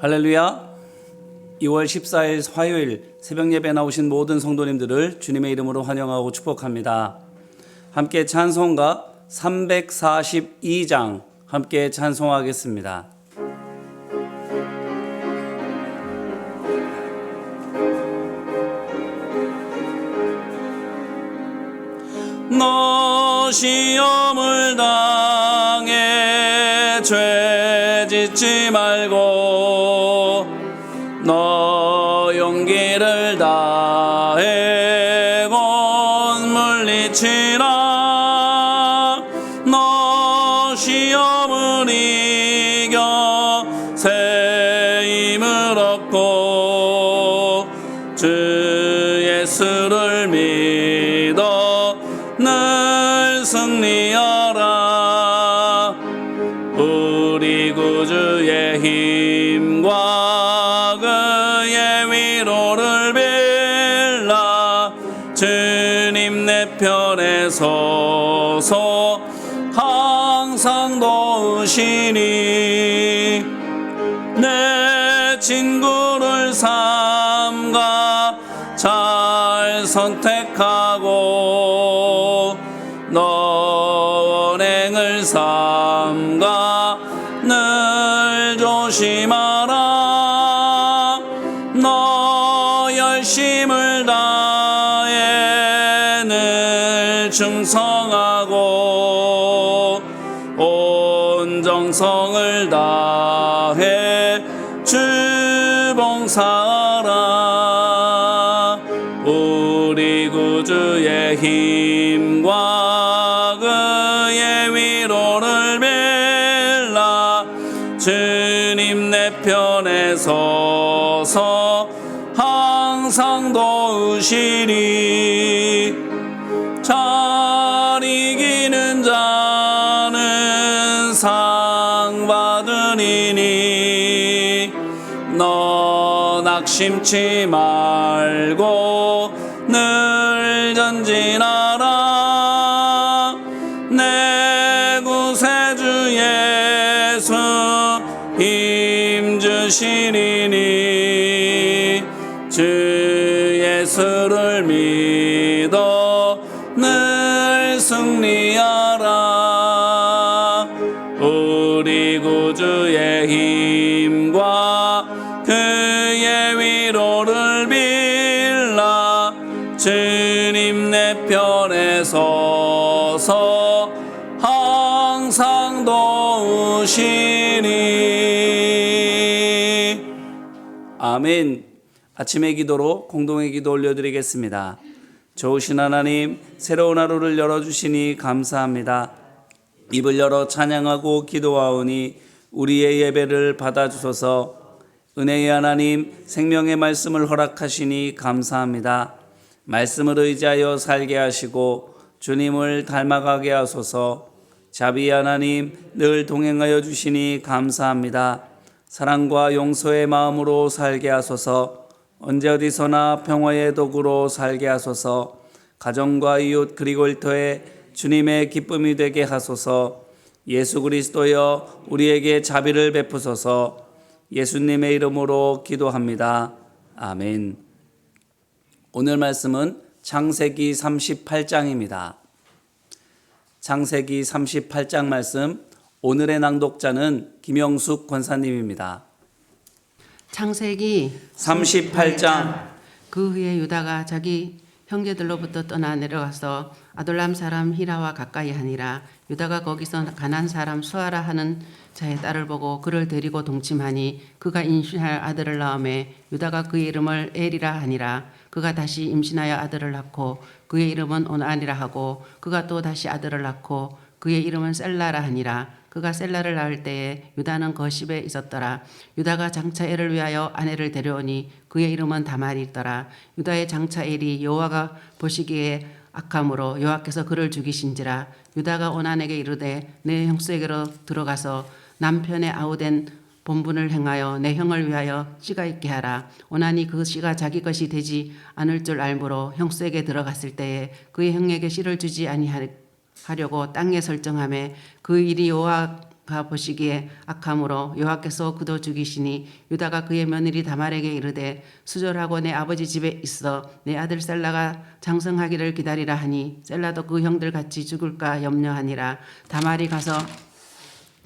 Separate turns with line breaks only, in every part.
할렐루야. 2월 14일 화요일 새벽 예배 나오신 모든 성도님들을 주님의 이름으로 환영하고 축복합니다. 함께 찬송가 342장 함께 찬송하겠습니다. 너 시험을 당해 죄 짓지 말고 너 용기를 다해 곧 물리치라. 너 시험을 이겨 새 힘을 얻고 주 예수를 믿어 늘 승리하라. 우리 구주의 힘과 그의 위로를 빌라. 주님 내 편에 서서 항상 도우시니 내 친구를 삼가 잘 선택하고 너 원행을 삼가 늘 조심하라. 너 열심을 다해 늘 충성하고 온 정성을 다해 주 봉사하라. 우리 구주의 힘과 그의 위로를 빌라. 주님 내 편에 서서 항상 도우시리. 잘 이기는 자는 상 받으리니 너 낙심치 말고 늘 전진하라. 내 구세주 예수 힘주시리니 주 예수를 믿어 늘 승리하라. 우리 구주의 힘과 그의 위로를 빌라. 주님 내 편에 서서 항상 도우시니. 아멘. 아침의 기도로 공동의 기도 올려드리겠습니다. 좋으신 하나님, 새로운 하루를 열어주시니 감사합니다. 입을 열어 찬양하고 기도하오니 우리의 예배를 받아주소서. 은혜의 하나님, 생명의 말씀을 허락하시니 감사합니다. 말씀을 의지하여 살게 하시고 주님을 닮아가게 하소서. 자비의 하나님, 늘 동행하여 주시니 감사합니다. 사랑과 용서의 마음으로 살게 하소서. 언제 어디서나 평화의 도구로 살게 하소서. 가정과 이웃 그리고 일터에 주님의 기쁨이 되게 하소서. 예수 그리스도여 우리에게 자비를 베푸소서. 예수님의 이름으로 기도합니다. 아멘. 오늘 말씀은 창세기 38장입니다. 창세기 38장 말씀, 오늘의 낭독자는 김영숙 권사님입니다.
창세기
38장.
그 후에 유다가 자기 형제들로부터 떠나 내려가서 아둘람 사람 히라와 가까이 하니라. 유다가 거기서 가난 사람 수아라 하는 자의 딸을 보고 그를 데리고 동침하니 그가 임신할 아들을 낳음에 유다가 그의 이름을 엘이라 하니라. 그가 다시 임신하여 아들을 낳고 그의 이름은 오난이라 하고 그가 또 다시 아들을 낳고 그의 이름은 셀라라 하니라. 그가 셀라를 낳을 때에 유다는 거십에 있었더라. 유다가 장차 엘을 위하여 아내를 데려오니 그의 이름은 다말이더라. 유다의 장차 엘이 여호와가 보시기에 악함으로 여호와께서 그를 죽이신지라. 유다가 오난에게 이르되 내 형수에게로 들어가서 남편의 아우된 본분을 행하여 내 형을 위하여 씨가 있게 하라. 오난이 그 씨가 자기 것이 되지 않을 줄 알므로 형수에게 들어갔을 때에 그의 형에게 씨를 주지 아니하려고 땅에 설정하매 그 일이 여호와 보시기에 악함으로 여호와께서 그도 죽이시니 유다가 그의 며느리 다말에게 이르되 수절하고 내 아버지 집에 있어 내 아들 셀라가 장성하기를 기다리라 하니 셀라도 그 형들 같이 죽을까 염려하니라. 다말이 가서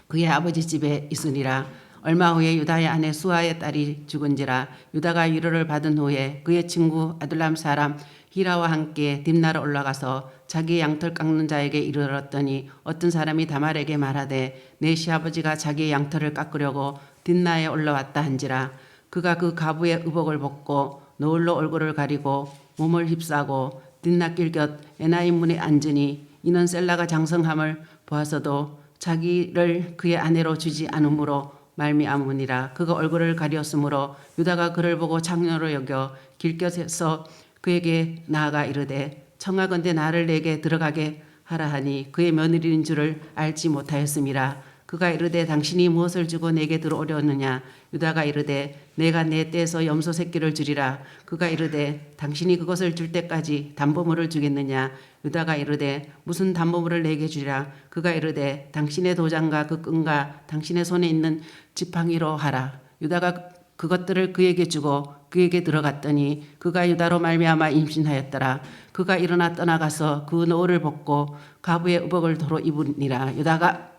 그의 아버지 집에 있으니라. 얼마 후에 유다의 아내 수아의 딸이 죽은지라. 유다가 위로를 받은 후에 그의 친구 아둘람 사람 히라와 함께 딥나로 올라가서 자기 양털 깎는 자에게 이르렀더니 어떤 사람이 다말에게 말하되 내 시아버지가 자기의 양털을 깎으려고 딥나에 올라왔다 한지라. 그가 그 가부의 의복을 벗고 노을로 얼굴을 가리고 몸을 휩싸고 딥나길 곁 에나임 문에 앉으니 이는 셀라가 장성함을 보아서도 자기를 그의 아내로 주지 않으므로 말미암으니라. 그가 얼굴을 가리었으므로 유다가 그를 보고 창녀로 여겨 길곁에서 그에게 나아가 이르되 청하건대 나를 내게 들어가게 하라 하니 그의 며느리인 줄을 알지 못하였음이라. 그가 이르되 당신이 무엇을 주고 내게 들어오려느냐. 유다가 이르되 내가 내 떼에서 염소 새끼를 주리라. 그가 이르되 당신이 그것을 줄 때까지 담보물을 주겠느냐. 유다가 이르되 무슨 담보물을 내게 주리라. 그가 이르되 당신의 도장과 그 끈과 당신의 손에 있는 지팡이로 하라. 유다가 그것들을 그에게 주고 그에게 들어갔더니 그가 유다로 말미암아 임신하였더라. 그가 일어나 떠나가서 그 노을을 벗고 가부의 의복을 도로 입으니라. 유다가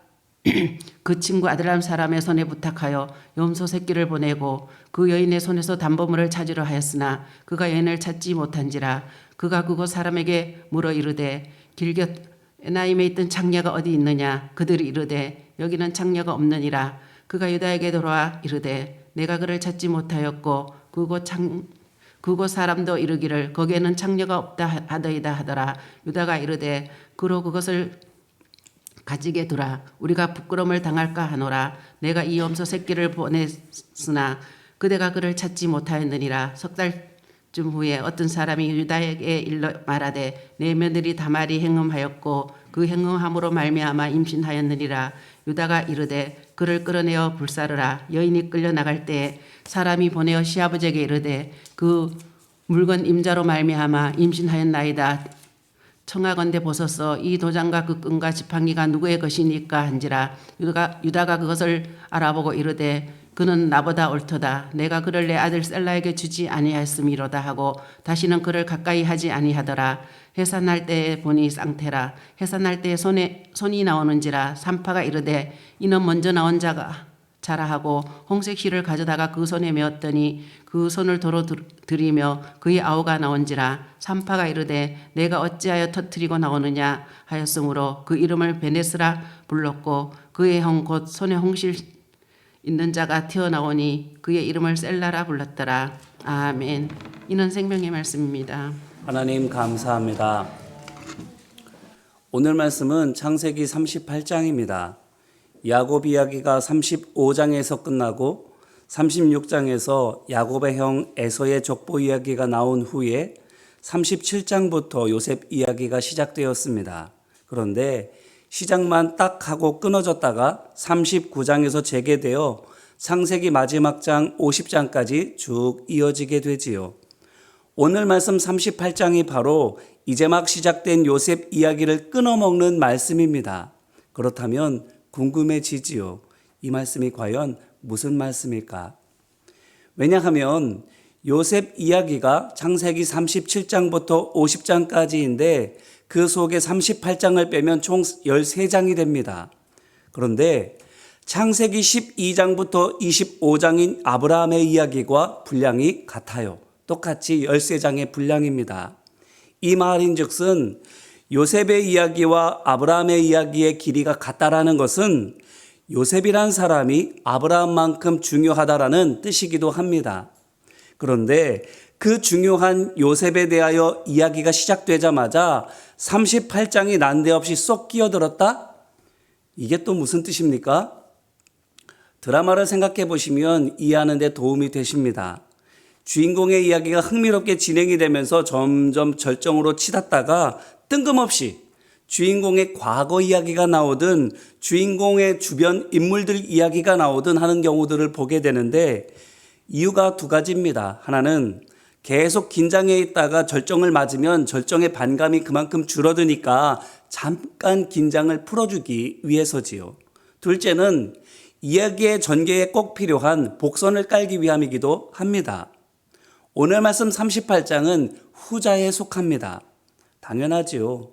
그 친구 아들람 사람의 손에 부탁하여 염소 새끼를 보내고 그 여인의 손에서 담보물을 찾으려 하였으나 그가 여인을 찾지 못한지라. 그가 그곳 사람에게 물어 이르되 길곁 에나임에 있던 창녀가 어디 있느냐. 그들이 이르되 여기는 창녀가 없느니라. 그가 유다에게 돌아와 이르되 내가 그를 찾지 못하였고 그곳 사람도 이르기를 거기에는 창녀가 없다 하더이다 하더라. 유다가 이르되 그로 그것을 가지게 두라. 우리가 부끄러움을 당할까 하노라. 내가 이 염소 새끼를 보냈으나 그대가 그를 찾지 못하였느니라. 석 달쯤 후에 어떤 사람이 유다에게 일러 말하되 내 며느리 다말이 행음하였고 그 행음함으로 말미암아 임신하였느니라. 유다가 이르되 그를 끌어내어 불사르라. 여인이 끌려 나갈 때에 사람이 보내어 시아버지에게 이르되 그 물건 임자로 말미암아 임신하였나이다. 청하건대 보소서 이 도장과 그 끈과 지팡이가 누구의 것이니까 한지라. 유다가 그것을 알아보고 이르되 그는 나보다 옳도다. 내가 그를 내 아들 셀라에게 주지 아니하였음이로다 하고 다시는 그를 가까이 하지 아니하더라. 해산할 때에 보니 쌍태라. 해산할 때에 손이 나오는지라. 산파가 이르되 이는 먼저 나온 자라 하고 홍색 실을 가져다가 그 손에 메었더니 그 손을 도로 들이며 그의 아우가 나온지라. 산파가 이르되 내가 어찌하여 터뜨리고 나오느냐 하였으므로 그 이름을 베네스라 불렀고 그의 형 곧 손에 홍실 있는 자가 튀어나오니 그의 이름을 셀라라 불렀더라. 아멘. 이는 생명의 말씀입니다.
하나님 감사합니다. 오늘 말씀은 창세기 38장입니다. 야곱 이야기가 35장에서 끝나고 36장에서 야곱의 형 에서의 족보 이야기가 나온 후에 37장부터 요셉 이야기가 시작되었습니다. 그런데 시작만 딱 하고 끊어졌다가 39장에서 재개되어 창세기 마지막 장 50장까지 쭉 이어지게 되지요. 오늘 말씀 38장이 바로 이제 막 시작된 요셉 이야기를 끊어먹는 말씀입니다. 그렇다면 궁금해지지요. 이 말씀이 과연 무슨 말씀일까? 왜냐하면 요셉 이야기가 창세기 37장부터 50장까지인데 그 속에 38장을 빼면 총 13장이 됩니다. 그런데 창세기 12장부터 25장인 아브라함의 이야기와 분량이 같아요. 똑같이 13장의 분량입니다. 이 말인즉슨 요셉의 이야기와 아브라함의 이야기의 길이가 같다라는 것은 요셉이란 사람이 아브라함만큼 중요하다라는 뜻이기도 합니다. 그런데 그 중요한 요셉에 대하여 이야기가 시작되자마자 38장이 난데없이 쏙 끼어들었다? 이게 또 무슨 뜻입니까? 드라마를 생각해 보시면 이해하는 데 도움이 되십니다. 주인공의 이야기가 흥미롭게 진행이 되면서 점점 절정으로 치닫다가 뜬금없이 주인공의 과거 이야기가 나오든 주인공의 주변 인물들 이야기가 나오든 하는 경우들을 보게 되는데 이유가 두 가지입니다. 하나는 계속 긴장해 있다가 절정을 맞으면 절정의 반감이 그만큼 줄어드니까 잠깐 긴장을 풀어주기 위해서지요. 둘째는 이야기의 전개에 꼭 필요한 복선을 깔기 위함이기도 합니다. 오늘 말씀 38장은 후자에 속합니다. 당연하지요.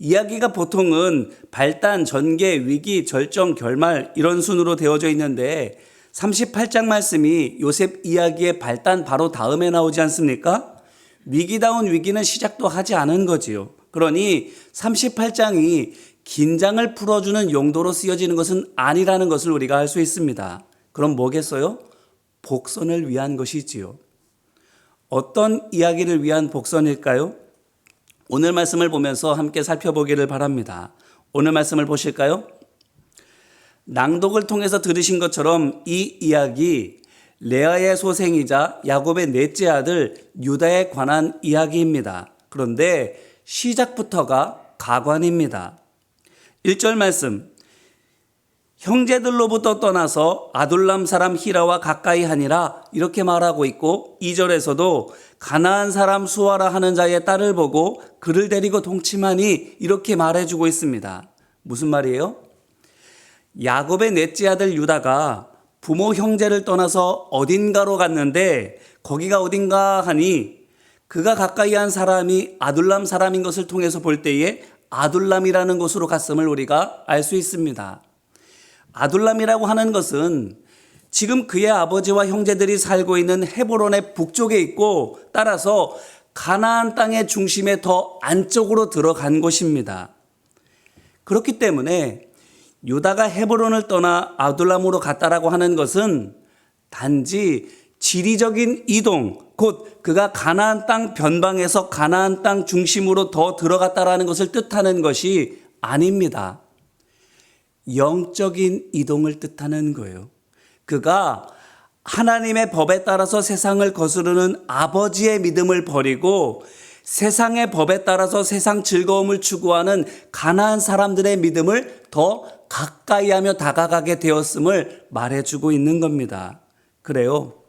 이야기가 보통은 발단, 전개, 위기, 절정, 결말 이런 순으로 되어져 있는데 38장 말씀이 요셉 이야기의 발단 바로 다음에 나오지 않습니까? 위기다운 위기는 시작도 하지 않은 거지요. 그러니 38장이 긴장을 풀어주는 용도로 쓰여지는 것은 아니라는 것을 우리가 알 수 있습니다. 그럼 뭐겠어요? 복선을 위한 것이지요. 어떤 이야기를 위한 복선일까요? 오늘 말씀을 보면서 함께 살펴보기를 바랍니다. 오늘 말씀을 보실까요? 낭독을 통해서 들으신 것처럼 이 이야기 레아의 소생이자 야곱의 넷째 아들 유다에 관한 이야기입니다. 그런데 시작부터가 가관입니다. 1절 말씀, 형제들로부터 떠나서 아둘람 사람 히라와 가까이 하니라 이렇게 말하고 있고 2절에서도 가나안 사람 수아라 하는 자의 딸을 보고 그를 데리고 동침하니 이렇게 말해주고 있습니다. 무슨 말이에요? 야곱의 넷째 아들 유다가 부모 형제를 떠나서 어딘가로 갔는데 거기가 어딘가 하니 그가 가까이 한 사람이 아둘람 사람인 것을 통해서 볼 때에 아둘람이라는 곳으로 갔음을 우리가 알 수 있습니다. 아둘람이라고 하는 것은 지금 그의 아버지와 형제들이 살고 있는 헤브론의 북쪽에 있고 따라서 가나안 땅의 중심에 더 안쪽으로 들어간 곳입니다. 그렇기 때문에 유다가 헤브론을 떠나 아둘람으로 갔다라고 하는 것은 단지 지리적인 이동, 곧 그가 가나안 땅 변방에서 가나안 땅 중심으로 더 들어갔다라는 것을 뜻하는 것이 아닙니다. 영적인 이동을 뜻하는 거예요. 그가 하나님의 법에 따라서 세상을 거스르는 아버지의 믿음을 버리고 세상의 법에 따라서 세상 즐거움을 추구하는 가나안 사람들의 믿음을 더 가까이 하며 다가가게 되었음을 말해주고 있는 겁니다. 그래요.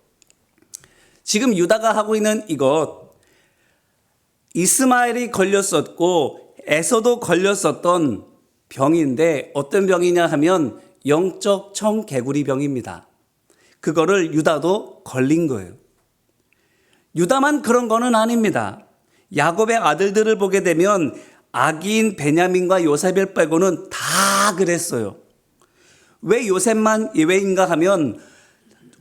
지금 유다가 하고 있는 이것, 이스마엘이 걸렸었고 에서도 걸렸었던 병인데 어떤 병이냐 하면 영적 청개구리 병입니다. 그거를 유다도 걸린 거예요. 유다만 그런 거는 아닙니다. 야곱의 아들들을 보게 되면 아기인 베냐민과 요셉을 빼고는 다 그랬어요. 왜 요셉만 예외인가 하면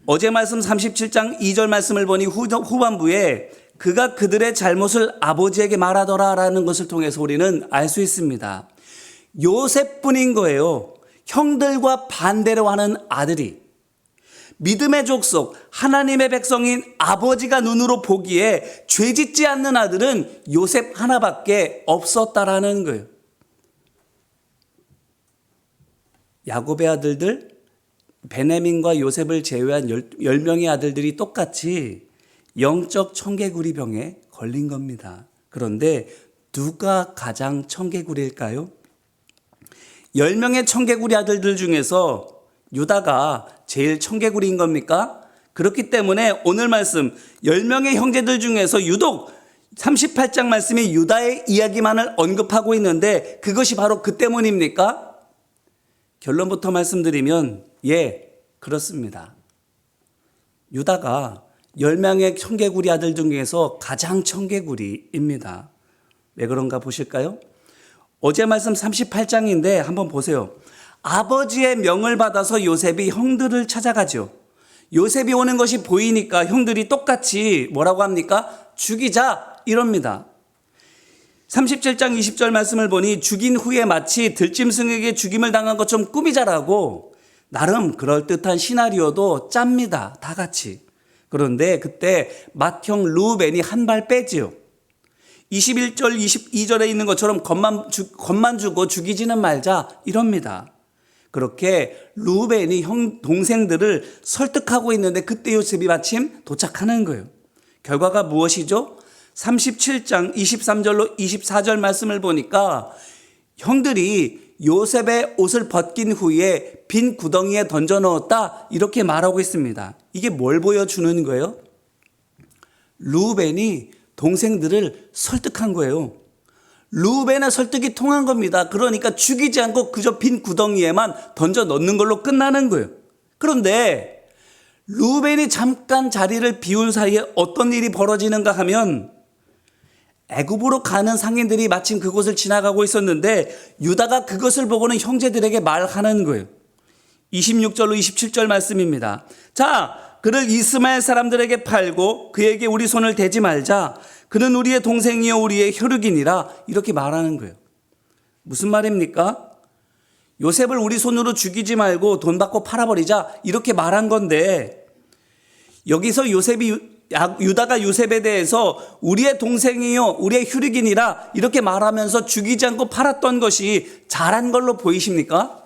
어제 말씀 37장 2절 말씀을 보니 후반부에 그가 그들의 잘못을 아버지에게 말하더라라는 것을 통해서 우리는 알 수 있습니다. 요셉뿐인 거예요. 형들과 반대로 하는 아들이. 믿음의 족속, 하나님의 백성인 아버지가 눈으로 보기에 죄짓지 않는 아들은 요셉 하나밖에 없었다라는 거예요. 야곱의 아들들, 베냐민과 요셉을 제외한 10명의 아들들이 똑같이 영적 청개구리 병에 걸린 겁니다. 그런데 누가 가장 청개구리일까요? 10명의 청개구리 아들들 중에서 유다가 제일 청개구리인 겁니까? 그렇기 때문에 오늘 말씀 10명의 형제들 중에서 유독 38장 말씀이 유다의 이야기만을 언급하고 있는데 그것이 바로 그 때문입니까? 결론부터 말씀드리면 예, 그렇습니다. 유다가 10명의 청개구리 아들 중에서 가장 청개구리입니다. 왜 그런가 보실까요? 어제 말씀 38장인데 한번 보세요. 아버지의 명을 받아서 요셉이 형들을 찾아가죠. 요셉이 오는 것이 보이니까 형들이 똑같이 뭐라고 합니까? 죽이자 이럽니다. 37장 20절 말씀을 보니 죽인 후에 마치 들짐승에게 죽임을 당한 것처럼 꾸미자라고 나름 그럴듯한 시나리오도 짭니다. 다 같이. 그런데 그때 맏형 르우벤이 한 발 빼지요. 21절 22절에 있는 것처럼 겁만 주고 죽이지는 말자 이럽니다. 그렇게 르우벤이 형 동생들을 설득하고 있는데 그때 요셉이 마침 도착하는 거예요. 결과가 무엇이죠? 37장 23절로 24절 말씀을 보니까 형들이 요셉의 옷을 벗긴 후에 빈 구덩이에 던져 넣었다 이렇게 말하고 있습니다. 이게 뭘 보여주는 거예요? 르우벤이 동생들을 설득한 거예요. 르우벤의 설득이 통한 겁니다. 그러니까 죽이지 않고 그저 빈 구덩이에만 던져 넣는 걸로 끝나는 거예요. 그런데 르우벤이 잠깐 자리를 비운 사이에 어떤 일이 벌어지는가 하면 애굽으로 가는 상인들이 마침 그곳을 지나가고 있었는데 유다가 그것을 보고는 형제들에게 말하는 거예요. 26절로 27절 말씀입니다. 자, 그를 이스마엘 사람들에게 팔고 그에게 우리 손을 대지 말자. 그는 우리의 동생이요 우리의 혈육이니라. 이렇게 말하는 거예요. 무슨 말입니까? 요셉을 우리 손으로 죽이지 말고 돈 받고 팔아버리자. 이렇게 말한 건데 여기서 유다가 요셉에 대해서 우리의 동생이요 우리의 혈육이니라 이렇게 말하면서 죽이지 않고 팔았던 것이 잘한 걸로 보이십니까?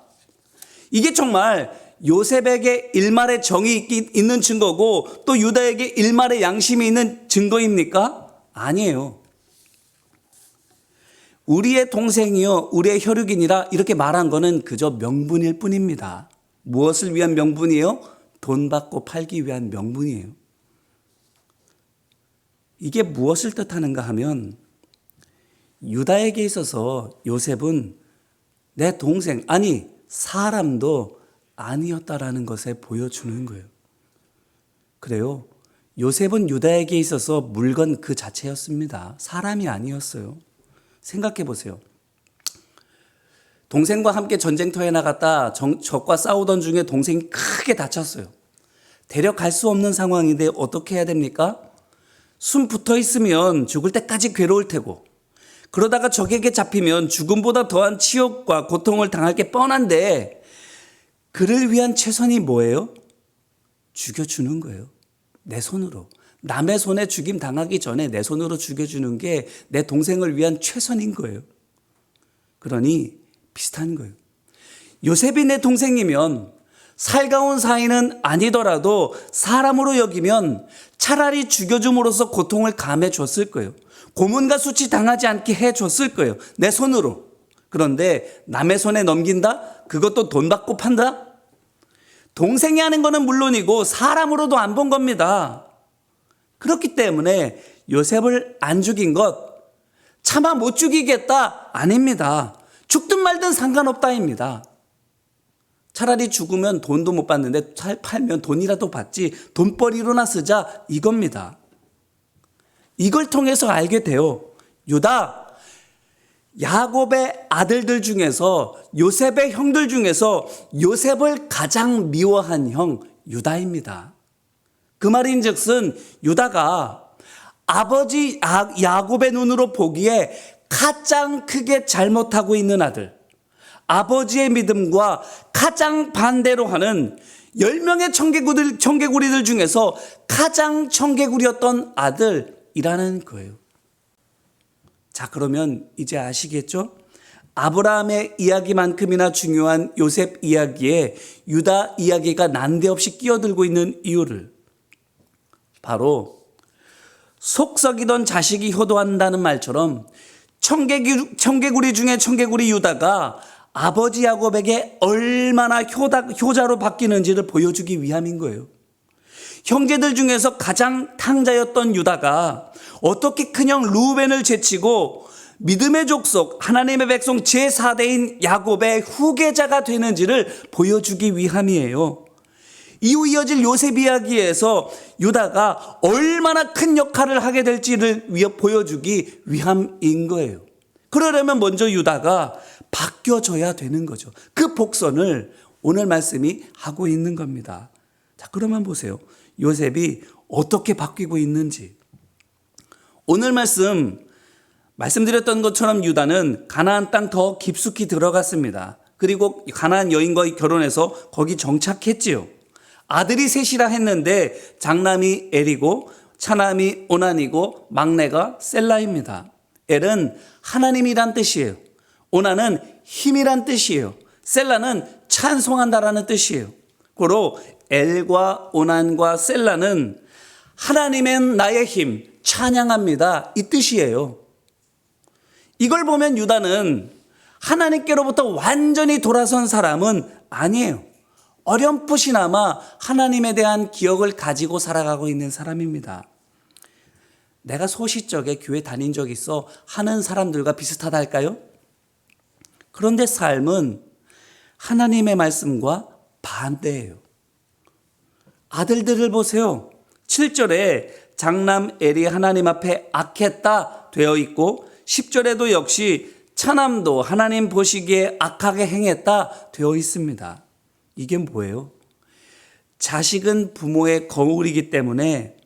이게 정말 요셉에게 일말의 정이 있는 증거고 또 유다에게 일말의 양심이 있는 증거입니까? 아니에요. 우리의 동생이요 우리의 혈육이니라 이렇게 말한 거는 그저 명분일 뿐입니다. 무엇을 위한 명분이에요? 돈 받고 팔기 위한 명분이에요. 이게 무엇을 뜻하는가 하면 유다에게 있어서 요셉은 내 동생, 아니 사람도 아니었다라는 것에 보여주는 거예요. 그래요. 요셉은 유다에게 있어서 물건 그 자체였습니다. 사람이 아니었어요. 생각해 보세요. 동생과 함께 전쟁터에 나갔다 적과 싸우던 중에 동생이 크게 다쳤어요. 데려갈 수 없는 상황인데 어떻게 해야 됩니까? 숨 붙어 있으면 죽을 때까지 괴로울 테고 그러다가 적에게 잡히면 죽음보다 더한 치욕과 고통을 당할 게 뻔한데 그를 위한 최선이 뭐예요? 죽여주는 거예요. 내 손으로. 남의 손에 죽임 당하기 전에 내 손으로 죽여주는 게 내 동생을 위한 최선인 거예요. 그러니 비슷한 거예요. 요셉이 내 동생이면 살가운 사이는 아니더라도 사람으로 여기면 차라리 죽여줌으로써 고통을 감해 줬을 거예요. 고문과 수치 당하지 않게 해 줬을 거예요. 내 손으로. 그런데 남의 손에 넘긴다? 그것도 돈 받고 판다? 동생이 하는 거는 물론이고 사람으로도 안 본 겁니다. 그렇기 때문에 요셉을 안 죽인 것, 차마 못 죽이겠다? 아닙니다. 죽든 말든 상관없다입니다. 차라리 죽으면 돈도 못 받는데 팔면 돈이라도 받지 돈벌이로나 쓰자 이겁니다. 이걸 통해서 알게 돼요. 유다, 야곱의 아들들 중에서 요셉의 형들 중에서 요셉을 가장 미워한 형 유다입니다. 그 말인즉슨 유다가 아버지 야곱의 눈으로 보기에 가장 크게 잘못하고 있는 아들, 아버지의 믿음과 가장 반대로 하는 10명의 청개구리들 중에서 가장 청개구리였던 아들이라는 거예요. 자, 그러면 이제 아시겠죠? 아브라함의 이야기만큼이나 중요한 요셉 이야기에 유다 이야기가 난데없이 끼어들고 있는 이유를 바로 속썩이던 자식이 효도한다는 말처럼 청개구리 중에 청개구리 유다가 아버지 야곱에게 얼마나 효자로 바뀌는지를 보여주기 위함인 거예요. 형제들 중에서 가장 탕자였던 유다가 어떻게 큰형 르우벤을 제치고 믿음의 족속 하나님의 백성 제4대인 야곱의 후계자가 되는지를 보여주기 위함이에요. 이후 이어질 요셉 이야기에서 유다가 얼마나 큰 역할을 하게 될지를 보여주기 위함인 거예요. 그러려면 먼저 유다가 바뀌어져야 되는 거죠. 그 복선을 오늘 말씀이 하고 있는 겁니다. 자, 그러면 보세요. 요셉이 어떻게 바뀌고 있는지. 오늘 말씀드렸던 것처럼 유다는 가나안 땅 더 깊숙이 들어갔습니다. 그리고 가나안 여인과 결혼해서 거기 정착했지요. 아들이 셋이라 했는데 장남이 엘이고 차남이 오난이고 막내가 셀라입니다. 엘은 하나님이란 뜻이에요. 오난은 힘이란 뜻이에요. 셀라는 찬송한다라는 뜻이에요. 고로 엘과 오난과 셀라는 하나님은 나의 힘, 찬양합니다. 이 뜻이에요. 이걸 보면 유다는 하나님께로부터 완전히 돌아선 사람은 아니에요. 어렴풋이나마 하나님에 대한 기억을 가지고 살아가고 있는 사람입니다. 내가 소시적에 교회 다닌 적 있어 하는 사람들과 비슷하다 할까요? 그런데 삶은 하나님의 말씀과 반대예요. 아들들을 보세요. 7절에 장남 엘이 하나님 앞에 악했다 되어 있고 10절에도 역시 차남도 하나님 보시기에 악하게 행했다 되어 있습니다. 이게 뭐예요? 자식은 부모의 거울이기 때문에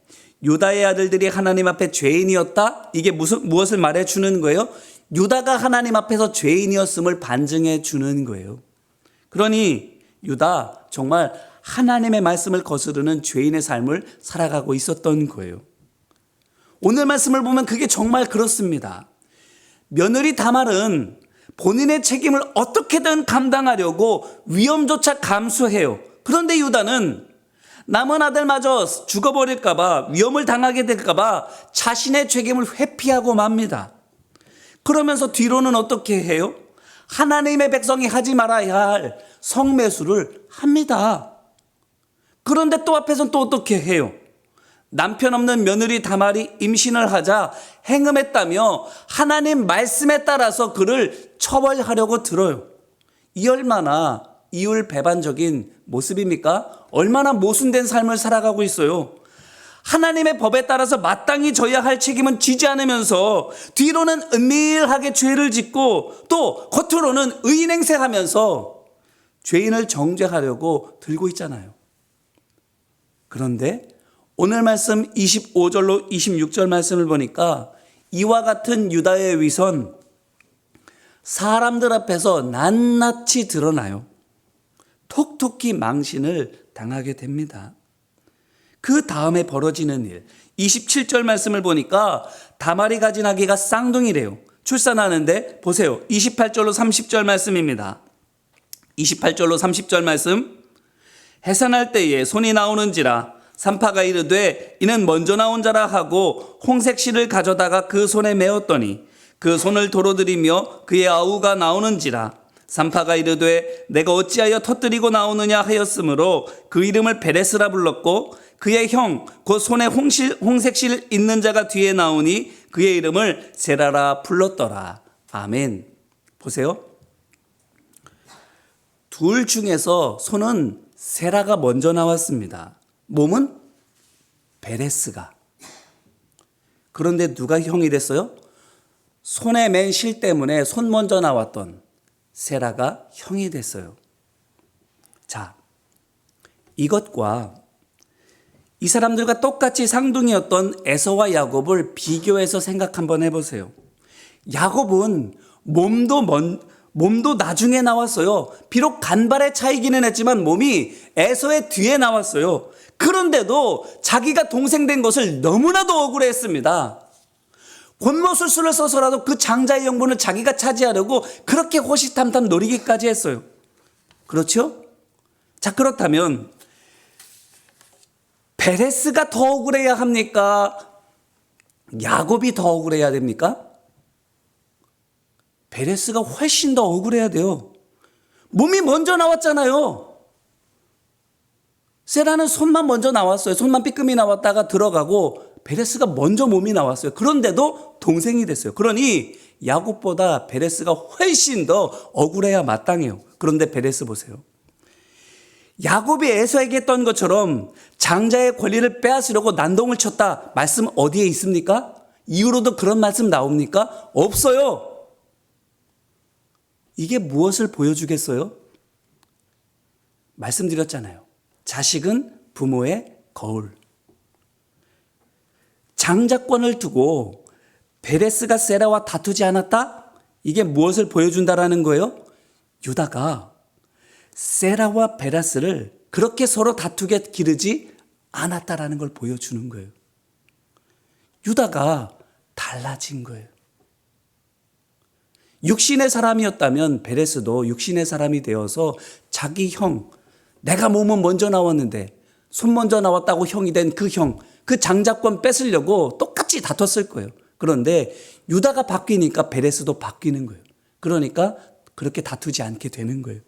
유다의 아들들이 하나님 앞에 죄인이었다? 이게 무엇을 말해주는 거예요? 유다가 하나님 앞에서 죄인이었음을 반증해 주는 거예요. 그러니 유다 정말 하나님의 말씀을 거스르는 죄인의 삶을 살아가고 있었던 거예요. 오늘 말씀을 보면 그게 정말 그렇습니다. 며느리 다말은 본인의 책임을 어떻게든 감당하려고 위험조차 감수해요. 그런데 유다는 남은 아들마저 죽어버릴까봐, 위험을 당하게 될까봐 자신의 책임을 회피하고 맙니다. 그러면서 뒤로는 어떻게 해요? 하나님의 백성이 하지 말아야 할 성매수를 합니다. 그런데 또 앞에서는 또 어떻게 해요? 남편 없는 며느리 다말이 임신을 하자 행음했다며 하나님 말씀에 따라서 그를 처벌하려고 들어요. 이 얼마나 이율배반적인 모습입니까? 얼마나 모순된 삶을 살아가고 있어요. 하나님의 법에 따라서 마땅히 져야 할 책임은 지지 않으면서 뒤로는 은밀하게 죄를 짓고 또 겉으로는 의인 행세하면서 죄인을 정죄하려고 들고 있잖아요. 그런데 오늘 말씀 25절로 26절 말씀을 보니까 이와 같은 유다의 위선 사람들 앞에서 낱낱이 드러나요. 톡톡히 망신을 당하게 됩니다. 그 다음에 벌어지는 일 27절 말씀을 보니까 다말이 가진 아기가 쌍둥이래요. 출산하는데 보세요. 28절로 30절 말씀입니다. 28절로 30절 말씀. 해산할 때에 손이 나오는지라 산파가 이르되 이는 먼저 나온 자라 하고 홍색 실을 가져다가 그 손에 메었더니 그 손을 도로 들이며 그의 아우가 나오는지라 산파가 이르되 내가 어찌하여 터뜨리고 나오느냐 하였으므로 그 이름을 베레스라 불렀고 그의 형 곧 손에 홍색실 있는 자가 뒤에 나오니 그의 이름을 세라라 불렀더라. 아멘. 보세요. 둘 중에서 손은 세라가 먼저 나왔습니다. 몸은 베레스가. 그런데 누가 형이 됐어요? 손에 맨 실 때문에 손 먼저 나왔던 세라가 형이 됐어요. 자, 이것과 이 사람들과 똑같이 쌍둥이였던 에서와 야곱을 비교해서 생각 한번 해보세요. 야곱은 몸도 나중에 나왔어요. 비록 간발의 차이기는 했지만 몸이 에서의 뒤에 나왔어요. 그런데도 자기가 동생 된 것을 너무나도 억울해했습니다. 권모술수를 써서라도 그 장자의 영분을 자기가 차지하려고 그렇게 호시탐탐 노리기까지 했어요. 그렇죠? 자, 그렇다면 베레스가 더 억울해야 합니까? 야곱이 더 억울해야 됩니까? 베레스가 훨씬 더 억울해야 돼요. 몸이 먼저 나왔잖아요. 세라는 손만 먼저 나왔어요. 손만 삐끔이 나왔다가 들어가고 베레스가 먼저 몸이 나왔어요. 그런데도 동생이 됐어요. 그러니 야곱보다 베레스가 훨씬 더 억울해야 마땅해요. 그런데 베레스 보세요. 야곱이 에서에게 했던 것처럼 장자의 권리를 빼앗으려고 난동을 쳤다. 말씀 어디에 있습니까? 이후로도 그런 말씀 나옵니까? 없어요. 이게 무엇을 보여주겠어요? 말씀드렸잖아요. 자식은 부모의 거울. 장자권을 두고 베레스가 세라와 다투지 않았다? 이게 무엇을 보여준다라는 거예요? 유다가 세라와 베레스를 그렇게 서로 다투게 기르지 않았다라는 걸 보여주는 거예요. 유다가 달라진 거예요. 육신의 사람이었다면 베레스도 육신의 사람이 되어서 자기 형, 내가 몸은 먼저 나왔는데 손 먼저 나왔다고 형이 된 그 형, 그 장자권 뺏으려고 똑같이 다퉜을 거예요. 그런데 유다가 바뀌니까 베레스도 바뀌는 거예요. 그러니까 그렇게 다투지 않게 되는 거예요.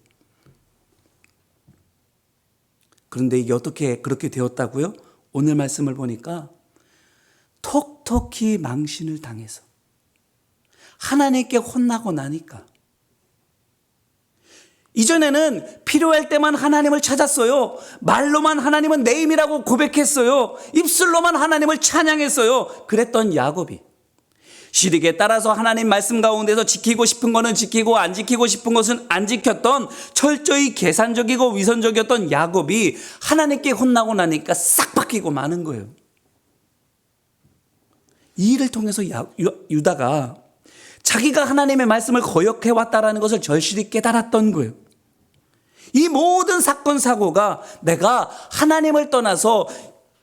그런데 이게 어떻게 그렇게 되었다고요? 오늘 말씀을 보니까 톡 톡톡히 망신을 당해서 하나님께 혼나고 나니까 이전에는 필요할 때만 하나님을 찾았어요. 말로만 하나님은 내 힘이라고 고백했어요. 입술로만 하나님을 찬양했어요. 그랬던 야곱이 시륵에 따라서 하나님 말씀 가운데서 지키고 싶은 거는 지키고 안 지키고 싶은 것은 안 지켰던 철저히 계산적이고 위선적이었던 야곱이 하나님께 혼나고 나니까 싹 바뀌고 마는 거예요. 이 일을 통해서 유다가 자기가 하나님의 말씀을 거역해왔다라는 것을 절실히 깨달았던 거예요. 이 모든 사건 사고가 내가 하나님을 떠나서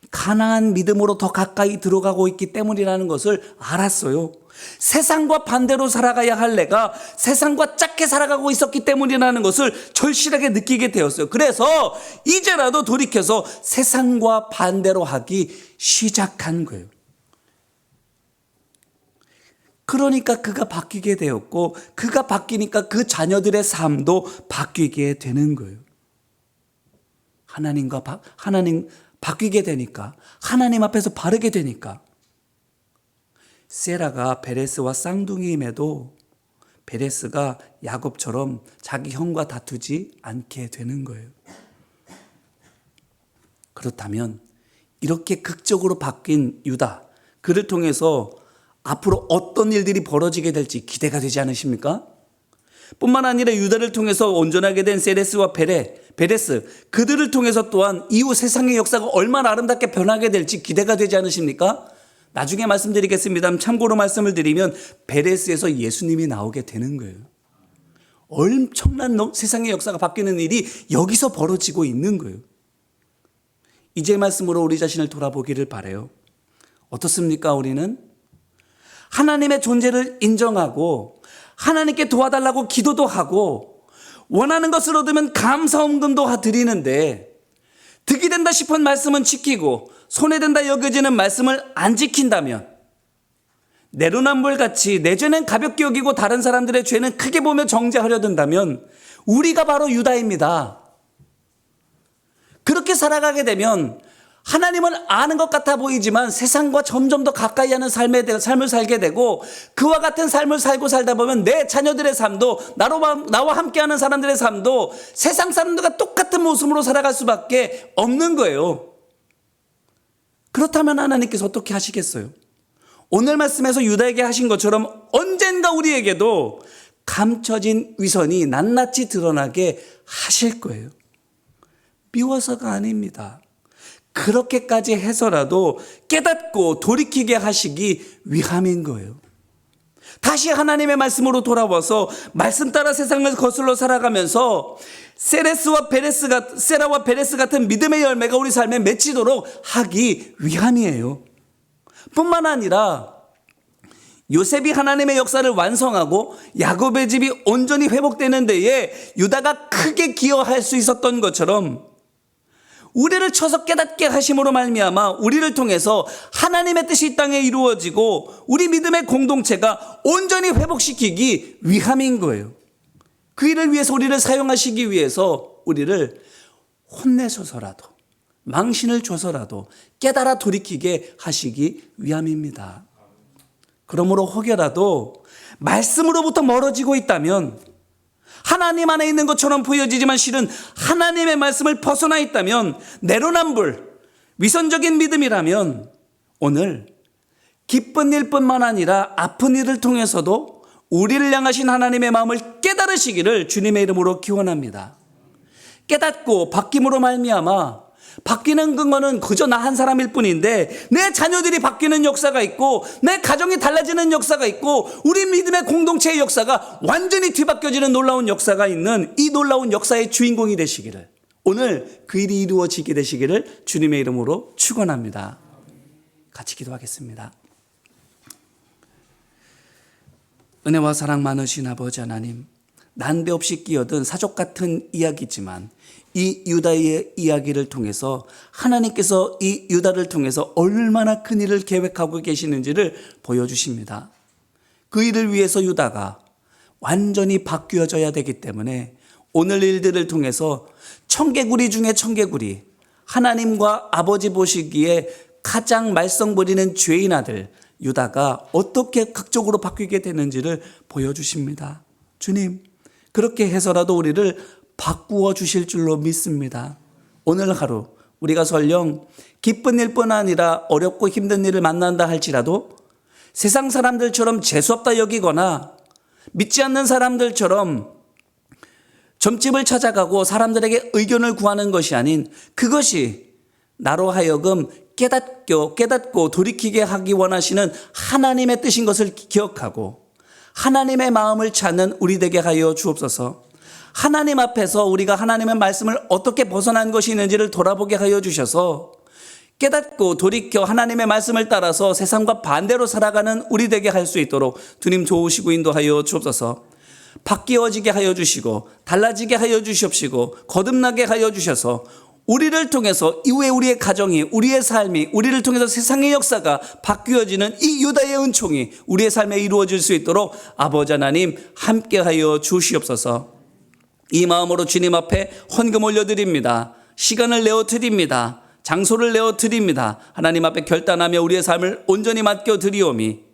가나안 믿음으로 더 가까이 들어가고 있기 때문이라는 것을 알았어요. 세상과 반대로 살아가야 할 내가 세상과 작게 살아가고 있었기 때문이라는 것을 절실하게 느끼게 되었어요. 그래서 이제라도 돌이켜서 세상과 반대로 하기 시작한 거예요. 그러니까 그가 바뀌게 되었고 그가 바뀌니까 그 자녀들의 삶도 바뀌게 되는 거예요. 하나님 바뀌게 되니까 하나님 앞에서 바르게 되니까 세라가 베레스와 쌍둥이임에도 베레스가 야곱처럼 자기 형과 다투지 않게 되는 거예요. 그렇다면 이렇게 극적으로 바뀐 유다, 그를 통해서 앞으로 어떤 일들이 벌어지게 될지 기대가 되지 않으십니까? 뿐만 아니라 유다를 통해서 온전하게 된 세레스와 베레스, 그들을 통해서 또한 이후 세상의 역사가 얼마나 아름답게 변하게 될지 기대가 되지 않으십니까? 나중에 말씀드리겠습니다. 참고로 말씀을 드리면 베레스에서 예수님이 나오게 되는 거예요. 엄청난 세상의 역사가 바뀌는 일이 여기서 벌어지고 있는 거예요. 이제 말씀으로 우리 자신을 돌아보기를 바라요. 어떻습니까? 우리는 하나님의 존재를 인정하고 하나님께 도와달라고 기도도 하고 원하는 것을 얻으면 감사헌금도 드리는데 득이 된다 싶은 말씀은 지키고 손해된다 여겨지는 말씀을 안 지킨다면 내로남불같이 내 죄는 가볍게 여기고 다른 사람들의 죄는 크게 보며 정죄하려 든다면 우리가 바로 유다입니다. 그렇게 살아가게 되면 하나님을 아는 것 같아 보이지만 세상과 점점 더 가까이 하는 삶을 살게 되고 그와 같은 삶을 살고 살다 보면 내 자녀들의 삶도 나와 함께하는 사람들의 삶도 세상 사람들과 똑같은 모습으로 살아갈 수밖에 없는 거예요. 그렇다면 하나님께서 어떻게 하시겠어요? 오늘 말씀에서 유다에게 하신 것처럼 언젠가 우리에게도 감춰진 위선이 낱낱이 드러나게 하실 거예요. 미워서가 아닙니다. 그렇게까지 해서라도 깨닫고 돌이키게 하시기 위함인 거예요. 다시 하나님의 말씀으로 돌아와서 말씀 따라 세상을 거슬러 살아가면서 세라와 베레스 같은 믿음의 열매가 우리 삶에 맺히도록 하기 위함이에요. 뿐만 아니라 요셉이 하나님의 역사를 완성하고 야곱의 집이 온전히 회복되는 데에 유다가 크게 기여할 수 있었던 것처럼 우리를 쳐서 깨닫게 하심으로 말미암아 우리를 통해서 하나님의 뜻이 이 땅에 이루어지고 우리 믿음의 공동체가 온전히 회복시키기 위함인 거예요. 그 일을 위해서 우리를 사용하시기 위해서 우리를 혼내셔서라도 망신을 줘서라도 깨달아 돌이키게 하시기 위함입니다. 그러므로 혹여라도 말씀으로부터 멀어지고 있다면 하나님 안에 있는 것처럼 보여지지만 실은 하나님의 말씀을 벗어나 있다면 내로남불, 위선적인 믿음이라면 오늘 기쁜 일뿐만 아니라 아픈 일을 통해서도 우리를 향하신 하나님의 마음을 깨달으시기를 주님의 이름으로 기원합니다. 깨닫고 바뀜으로 말미암아 바뀌는 근거는 그저 나 한 사람일 뿐인데 내 자녀들이 바뀌는 역사가 있고 내 가정이 달라지는 역사가 있고 우리 믿음의 공동체의 역사가 완전히 뒤바뀌어지는 놀라운 역사가 있는 이 놀라운 역사의 주인공이 되시기를 오늘 그 일이 이루어지게 되시기를 주님의 이름으로 축원합니다. 같이 기도하겠습니다. 은혜와 사랑 많으신 아버지 하나님, 난데없이 끼어든 사족 같은 이야기지만 이 유다의 이야기를 통해서 하나님께서 이 유다를 통해서 얼마나 큰 일을 계획하고 계시는지를 보여주십니다. 그 일을 위해서 유다가 완전히 바뀌어져야 되기 때문에 오늘 일들을 통해서 청개구리 중에 청개구리, 하나님과 아버지 보시기에 가장 말썽 부리는 죄인 아들 유다가 어떻게 극적으로 바뀌게 되는지를 보여주십니다. 주님, 그렇게 해서라도 우리를 바꾸어 주실 줄로 믿습니다. 오늘 하루 우리가 설령 기쁜 일뿐 아니라 어렵고 힘든 일을 만난다 할지라도 세상 사람들처럼 재수없다 여기거나 믿지 않는 사람들처럼 점집을 찾아가고 사람들에게 의견을 구하는 것이 아닌 그것이 나로 하여금 깨닫고 돌이키게 하기 원하시는 하나님의 뜻인 것을 기억하고 하나님의 마음을 찾는 우리 되게 하여 주옵소서. 하나님 앞에서 우리가 하나님의 말씀을 어떻게 벗어난 것이 있는지를 돌아보게 하여 주셔서 깨닫고 돌이켜 하나님의 말씀을 따라서 세상과 반대로 살아가는 우리 되게 할 수 있도록 주님 도우시고 인도하여 주옵소서. 바뀌어지게 하여 주시고 달라지게 하여 주시옵시고 거듭나게 하여 주셔서 우리를 통해서 이후에 우리의 가정이 우리의 삶이 우리를 통해서 세상의 역사가 바뀌어지는 이 유다의 은총이 우리의 삶에 이루어질 수 있도록 아버지 하나님 함께하여 주시옵소서. 이 마음으로 주님 앞에 헌금 올려드립니다. 시간을 내어드립니다. 장소를 내어드립니다. 하나님 앞에 결단하며 우리의 삶을 온전히 맡겨드리오미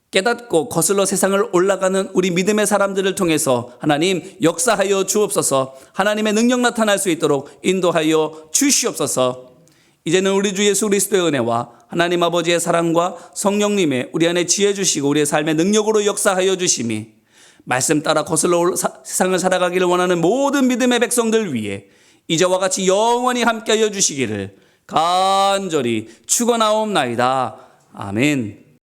깨닫고 거슬러 세상을 올라가는 우리 믿음의 사람들을 통해서 하나님 역사하여 주옵소서. 하나님의 능력 나타날 수 있도록 인도하여 주시옵소서. 이제는 우리 주 예수 그리스도의 은혜와 하나님 아버지의 사랑과 성령님의 우리 안에 지혜 주시고 우리의 삶의 능력으로 역사하여 주심이 말씀 따라 거슬러 세상을 살아가기를 원하는 모든 믿음의 백성들 위해 이제와 같이 영원히 함께하여 주시기를 간절히 축원하옵나이다. 아멘.